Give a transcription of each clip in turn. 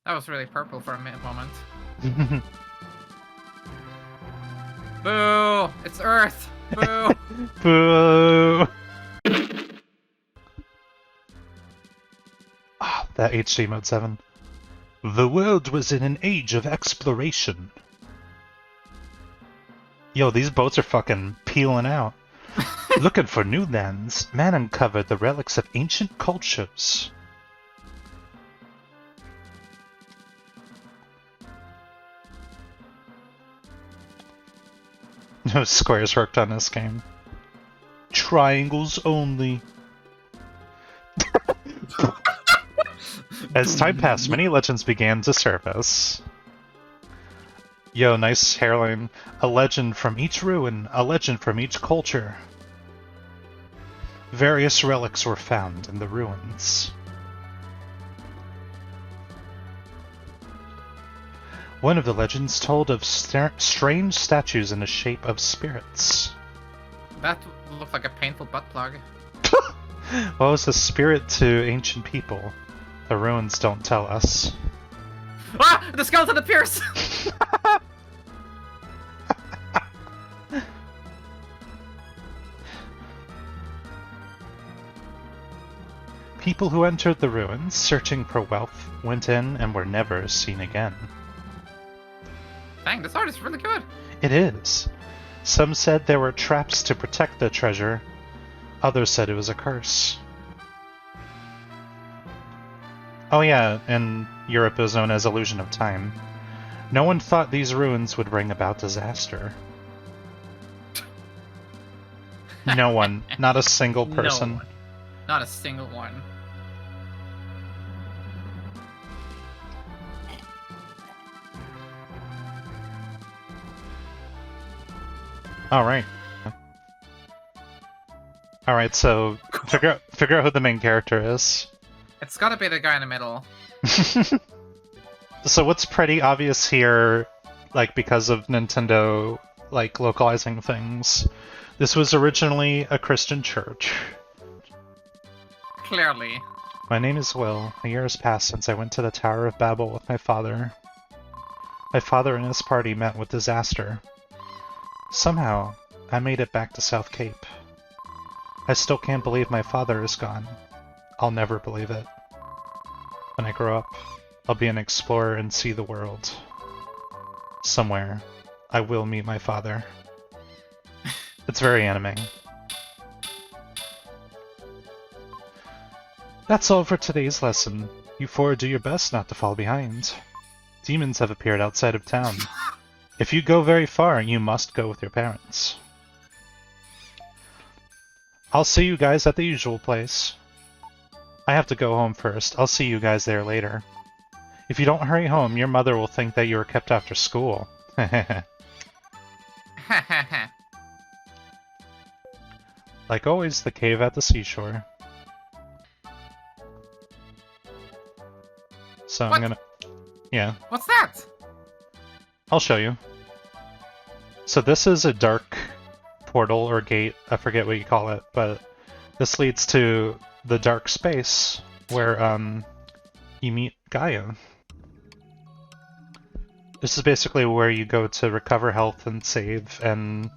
That was really purple for a moment. Boo! It's Earth! Boo! Boo! Ah, that HD Mode 7. The world was in an age of exploration. Yo, these boats are fucking peeling out. Looking for new lands, man uncovered the relics of ancient cultures. No squares worked on this game. Triangles only. As time passed, many legends began to surface. Yo, nice hairline. A legend from each ruin, a legend from each culture. Various relics were found in the ruins. One of the legends told of strange statues in the shape of spirits. That looked like a painful butt plug. What was the spirit to ancient people? The ruins don't tell us. Ah! The skeleton appears! People who entered the ruins, searching for wealth, went in and were never seen again. Dang, this art is really good. It is. Some said there were traps to protect the treasure. Others said it was a curse. Oh yeah, in Europe it was known as Illusion of Time. No one thought these ruins would bring about disaster. No one. Not a single person. No one. Not a single one. Alright. Alright, so figure out who the main character is. It's gotta be the guy in the middle. So what's pretty obvious here, like because of Nintendo like localizing things, this was originally a Christian church. Clearly. My name is Will. A year has passed since I went to the Tower of Babel with my father. My father and his party met with disaster. Somehow, I made it back to South Cape. I still can't believe my father is gone. I'll never believe it. When I grow up, I'll be an explorer and see the world. Somewhere, I will meet my father. It's very animating. That's all for today's lesson. You four do your best not to fall behind. Demons have appeared outside of town. If you go very far, you must go with your parents. I'll see you guys at the usual place. I have to go home first. I'll see you guys there later. If you don't hurry home, your mother will think that you were kept after school. Like always, the cave at the seashore. So What? I'm gonna... Yeah. What's that? I'll show you. So this is a dark portal or gate, I forget what you call it, but this leads to the dark space where you meet Gaia. This is basically where you go to recover health and save and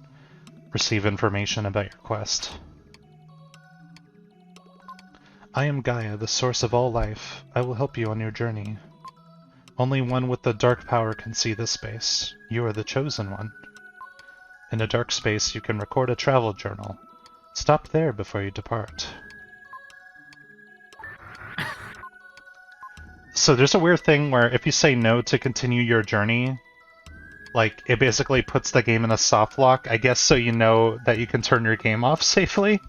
receive information about your quest. I am Gaia, the source of all life. I will help you on your journey. Only one with the dark power can see this space. You are the chosen one. In the dark space, you can record a travel journal. Stop there before you depart. So there's a weird thing where if you say no to continue your journey, like, it basically puts the game in a soft lock, I guess so you know that you can turn your game off safely.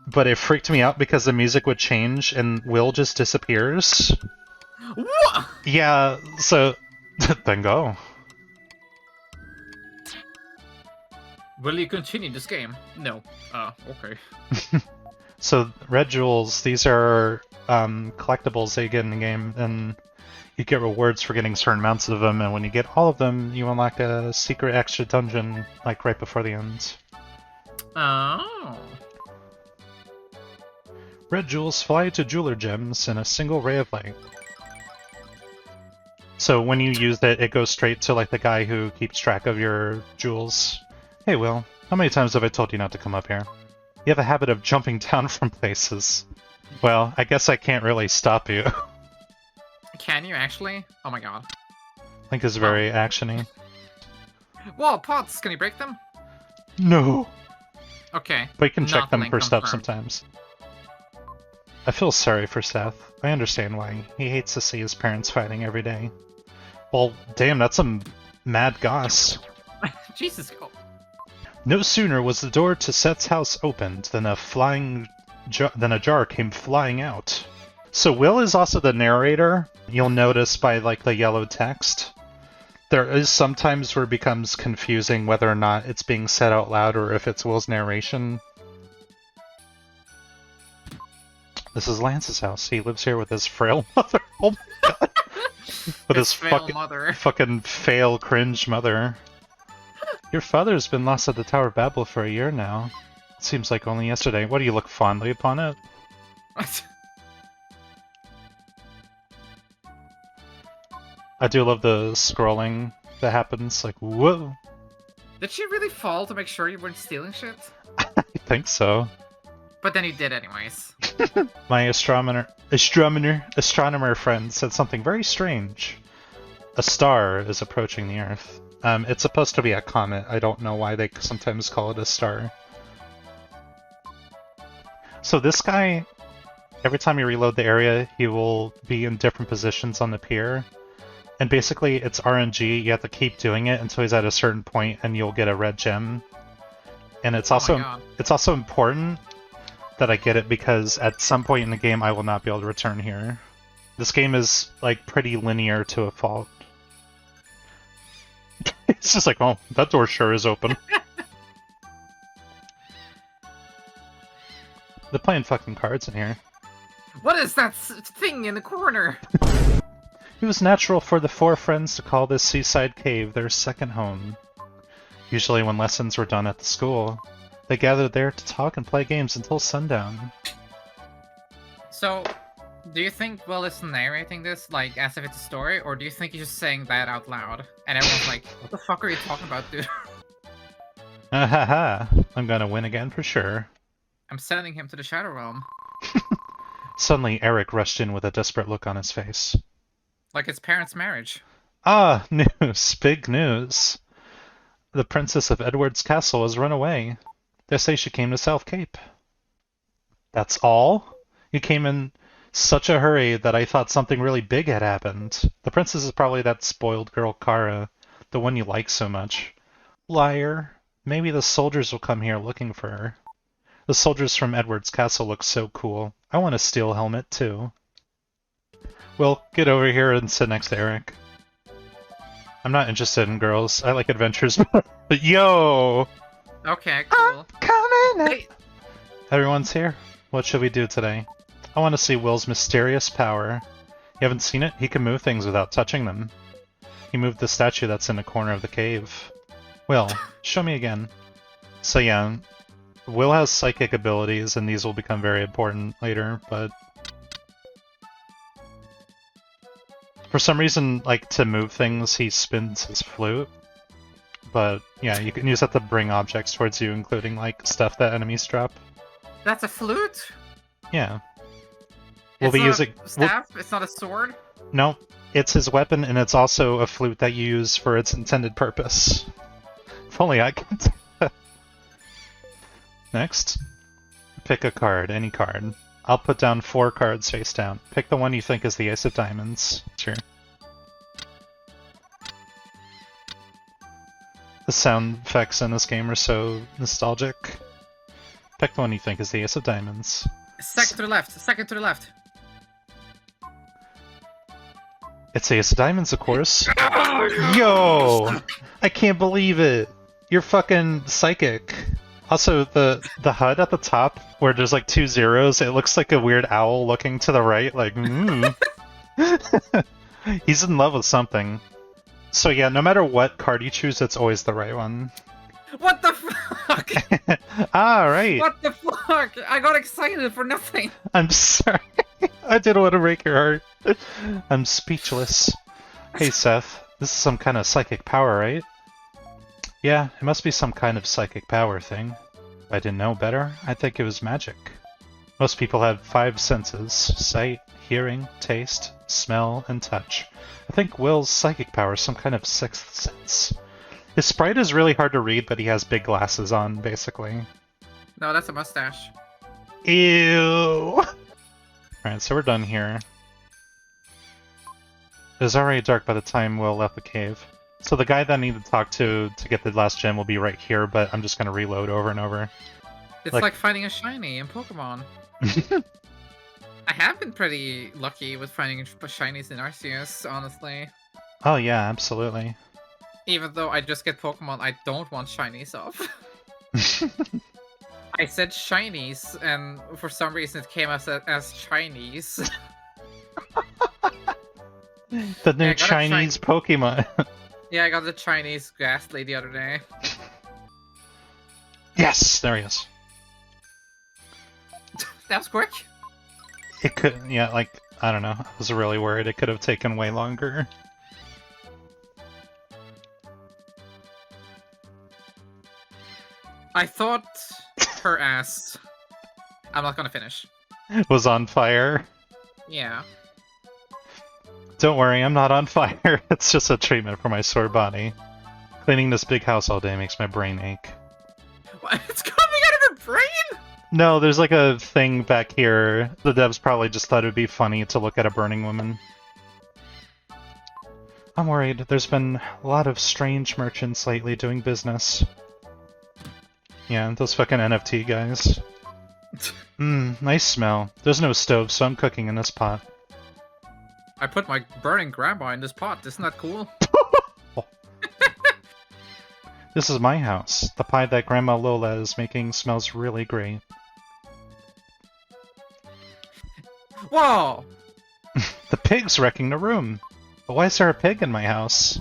But it freaked me out because the music would change and Will just disappears. What? Yeah, so then go. Will you continue this game? No. Okay. So red jewels, these are collectibles that you get in the game, and you get rewards for getting certain amounts of them, and when you get all of them, you unlock a secret extra dungeon, like right before the end. Oh. Red jewels fly to jeweler gems in a single ray of light. So when you use it, it goes straight to like the guy who keeps track of your jewels. Hey Will, how many times have I told you not to come up here? You have a habit of jumping down from places. Well, I guess I can't really stop you. Can you actually? Oh my god. Link is very actiony. Whoa, pots! Can you break them? No! Okay. But you can check Not them Link for stuff confirmed. sometimes. I feel sorry for Seth. I understand why. He hates to see his parents fighting every day. Well, damn, that's some mad goss. Jesus. Oh. No sooner was the door to Seth's house opened than a jar came flying out. So Will is also the narrator. You'll notice by like the yellow text. There is sometimes where it becomes confusing whether or not it's being said out loud or if it's Will's narration. This is Lance's house. He lives here with his frail mother. Oh my god. With his fucking fail cringe mother. Your father's been lost at the Tower of Babel for a year now. Seems like only yesterday. What do you look fondly upon it? I do love the scrolling that happens, like, whoa! Did she really fall to make sure you weren't stealing shit? I think so. But then you did anyways. My astronomer friend said something very strange. A star is approaching the Earth. It's supposed to be a comet. I don't know why they sometimes call it a star. So this guy, every time you reload the area, he will be in different positions on the pier. And basically, it's RNG. You have to keep doing it until he's at a certain point, and you'll get a red gem. And it's also important that I get it because at some point in the game, I will not be able to return here. This game is like pretty linear to a fault. It's just like, oh, that door sure is open. They're playing fucking cards in here. What is that thing in the corner? It was natural for the four friends to call this seaside cave their second home. Usually when lessons were done at the school, they gathered there to talk and play games until sundown. So, do you think Will is narrating this, like, as if it's a story, or do you think he's just saying that out loud? And everyone's like, what the fuck are you talking about, dude? Ahaha, I'm gonna win again for sure. I'm sending him to the Shadow Realm. Suddenly, Eric rushed in with a desperate look on his face. Like his parents' marriage. Ah, news! Big news! The Princess of Edward's Castle has run away. They say she came to South Cape. That's all? You came in such a hurry that I thought something really big had happened. The princess is probably that spoiled girl Kara, the one you like so much. Liar. Maybe the soldiers will come here looking for her. The soldiers from Edward's Castle look so cool. I want a steel helmet, too. Well, get over here and sit next to Eric. I'm not interested in girls. I like adventures. But yo! Okay, cool. Coming! Hey. Everyone's here. What should we do today? I want to see Will's mysterious power. You haven't seen it? He can move things without touching them. He moved the statue that's in the corner of the cave. Will, show me again. So yeah, Will has psychic abilities, and these will become very important later, but... For some reason, like, to move things, he spins his flute. But, yeah, you can use that to bring objects towards you, including, like, stuff that enemies drop. That's a flute? Yeah. It's not a staff? It's not a sword? No, it's his weapon, and it's also a flute that you use for its intended purpose. If only I could. Next. Pick a card, any card. I'll put down 4 cards face down. Pick the one you think is the Ace of Diamonds. Sure. The sound effects in this game are so nostalgic. Pick the one you think is the Ace of Diamonds. Second to the left, second to the left. It's the Ace of Diamonds, of course. Yo! I can't believe it! You're fucking psychic. Also, the HUD at the top, where there's like 2 zeros, it looks like a weird owl looking to the right, like, He's in love with something. So yeah, no matter what card you choose, it's always the right one. What the fuck? Ah, right. What the fuck? I got excited for nothing. I'm sorry. I didn't want to break your heart. I'm speechless. Hey Seth, this is some kind of psychic power, right? Yeah, it must be some kind of psychic power thing. If I didn't know better, I'd think it was magic. Most people have 5 senses: sight, hearing, taste, smell, and touch. I think Will's psychic power is some kind of 6th sense. His sprite is really hard to read, but he has big glasses on, basically. No, that's a mustache. Ew! Alright, so we're done here. It was already dark by the time Will left the cave. So the guy that I need to talk to get the last gem will be right here, but I'm just gonna reload over and over. It's like finding a shiny in Pokemon. I have been pretty lucky with finding shinies in Arceus, honestly. Oh yeah, absolutely. Even though I just get Pokemon I don't want shinies of. I said shinies, and for some reason it came as Chinese. The new Chinese Pokemon. Yeah, I got the Chinese Ghastly the other day. Yes! There he is. That was quick. It could, yeah, like, I don't know. I was really worried it could have taken way longer. I thought her ass... I'm not gonna finish. Was on fire. Yeah. Don't worry, I'm not on fire. It's just a treatment for my sore body. Cleaning this big house all day makes my brain ache. What? It's coming out of her brain?! No, there's like a thing back here. The devs probably just thought it would be funny to look at a burning woman. I'm worried. There's been a lot of strange merchants lately doing business. Yeah, those fucking NFT guys. Nice smell. There's no stove, so I'm cooking in this pot. I put my burning grandma in this pot. Isn't that cool? This is my house. The pie that Grandma Lola is making smells really great. Whoa! The pig's wrecking the room. But why is there a pig in my house?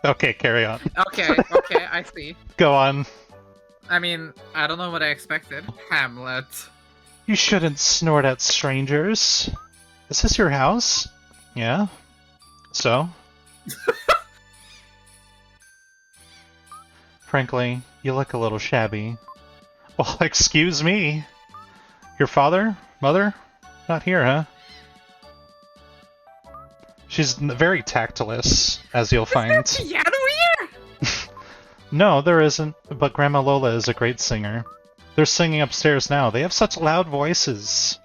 Okay, carry on. Okay, I see. Go on. I mean, I don't know what I expected. Hamlet. You shouldn't snort at strangers. Is this your house? Yeah. So? Frankly, you look a little shabby. Well, excuse me. Your father? Mother? Not here, huh? She's very tactless, as you'll find. Is there a piano here? No, there isn't, but Grandma Lola is a great singer. They're singing upstairs now. They have such loud voices.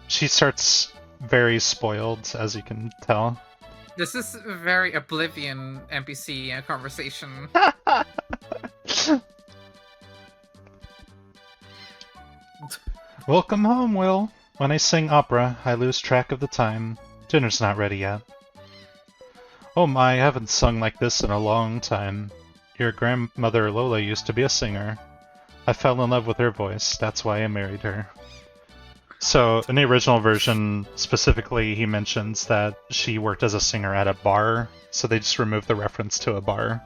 She starts very spoiled, as you can tell. This is a very Oblivion NPC conversation. Welcome home, Will. When I sing opera, I lose track of the time. Dinner's not ready yet. Oh my, I haven't sung like this in a long time. Your grandmother Lola used to be a singer. I fell in love with her voice, that's why I married her. So, in the original version, specifically, he mentions that she worked as a singer at a bar, so they just removed the reference to a bar.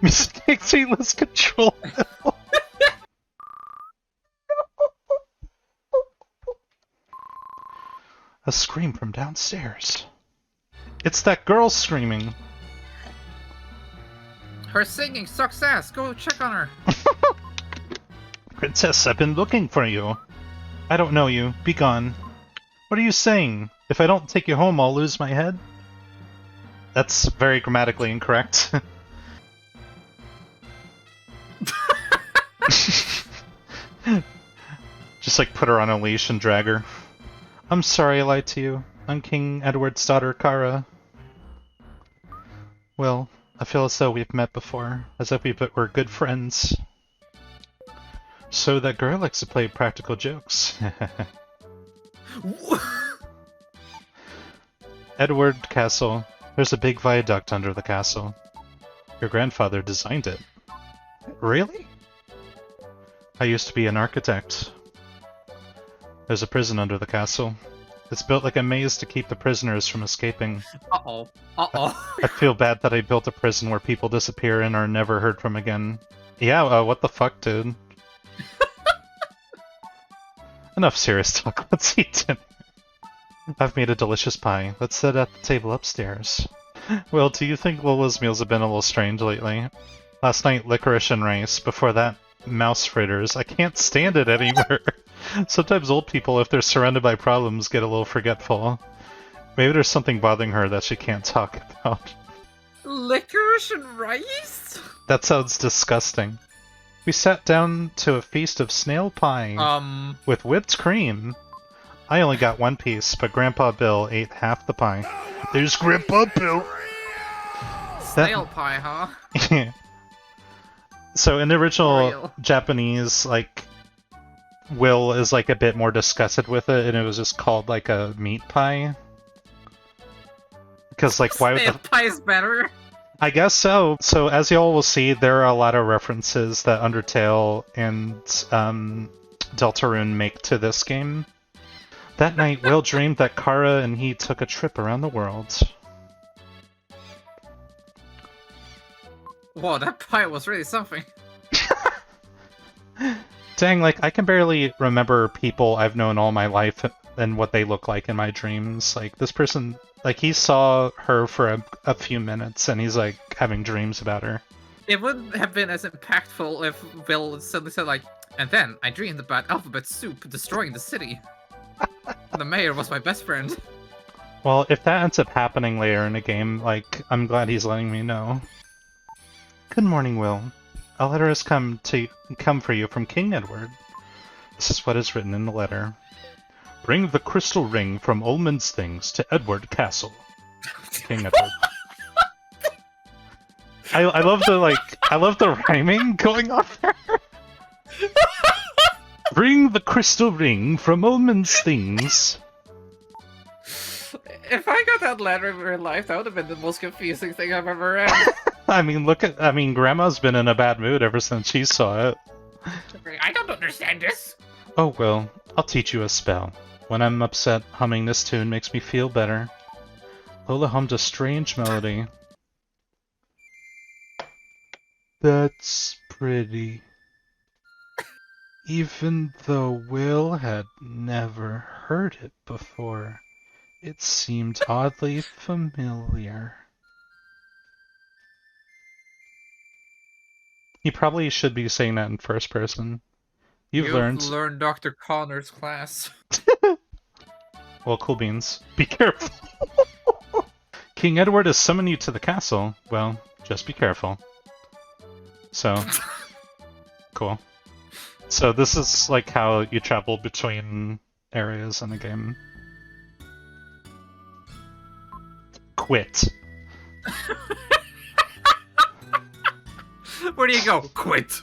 Music makes me lose control. A scream from downstairs. It's that girl screaming. Her singing sucks ass. Go check on her. Princess, I've been looking for you. I don't know you. Be gone. What are you saying? If I don't take you home, I'll lose my head? That's very grammatically incorrect. Just like put her on a leash and drag her. I'm sorry I lied to you. I'm King Edward's daughter, Kara. Well, I feel as though we've met before, as if we're good friends. So that girl likes to play practical jokes. Edward Castle. There's a big viaduct under the castle. Your grandfather designed it. Really? I used to be an architect. There's a prison under the castle. It's built like a maze to keep the prisoners from escaping. Uh-oh. Uh-oh. I feel bad that I built a prison where people disappear and are never heard from again. Yeah, what the fuck, dude? Enough serious talk, let's eat dinner. I've made a delicious pie. Let's sit at the table upstairs. Will, do you think Lola's meals have been a little strange lately? Last night, licorice and rice. Before that, mouse fritters. I can't stand it anymore. Sometimes old people, if they're surrounded by problems, get a little forgetful. Maybe there's something bothering her that she can't talk about. Licorice and rice? That sounds disgusting. We sat down to a feast of snail pie with whipped cream. I only got one piece, but Grandpa Bill ate half the pie. There's Grandpa Bill! Snail pie, huh? Yeah. So in the original Real. Japanese, like, Will is like a bit more disgusted with it, and it was just called like a meat pie. Because like, why would Snail pie is better. I guess so. So as y'all will see, there are a lot of references that Undertale and Deltarune make to this game. That night, Will dreamed that Kara and he took a trip around the world. Whoa, that pie was really something. Dang, like, I can barely remember people I've known all my life and what they look like in my dreams. Like, this person, like, he saw her for a few minutes, and he's, like, having dreams about her. It wouldn't have been as impactful if Will suddenly said, like, and then I dreamed about alphabet soup destroying the city. The mayor was my best friend. Well, if that ends up happening later in the game, like, I'm glad he's letting me know. Good morning, Will. A letter has come for you from King Edward. This is what is written in the letter. Bring the crystal ring from Ullman's Things to Edward Castle. King Edward. I love the rhyming going on there. Bring the crystal ring from Ullman's Things. If I got that letter in real life, that would have been the most confusing thing I've ever read. I mean, Grandma's been in a bad mood ever since she saw it. I don't understand this. Oh well, I'll teach you a spell. When I'm upset, humming this tune makes me feel better. Lola hummed a strange melody. That's pretty. Even though Will had never heard it before, it seemed oddly familiar. You probably should be saying that in first person. You've learned Dr. Connor's class. Well, cool beans. Be careful. King Edward has summoned you to the castle. Well, just be careful. So, cool. So this is like how you travel between areas in the game. Quit. Where do you go? Quit.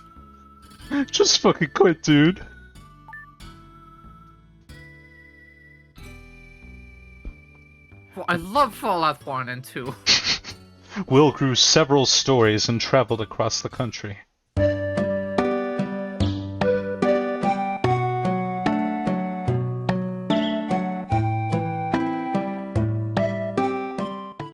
Just fucking quit, dude. Well, I love Fallout 1 and 2. Will grew several stories and traveled across the country.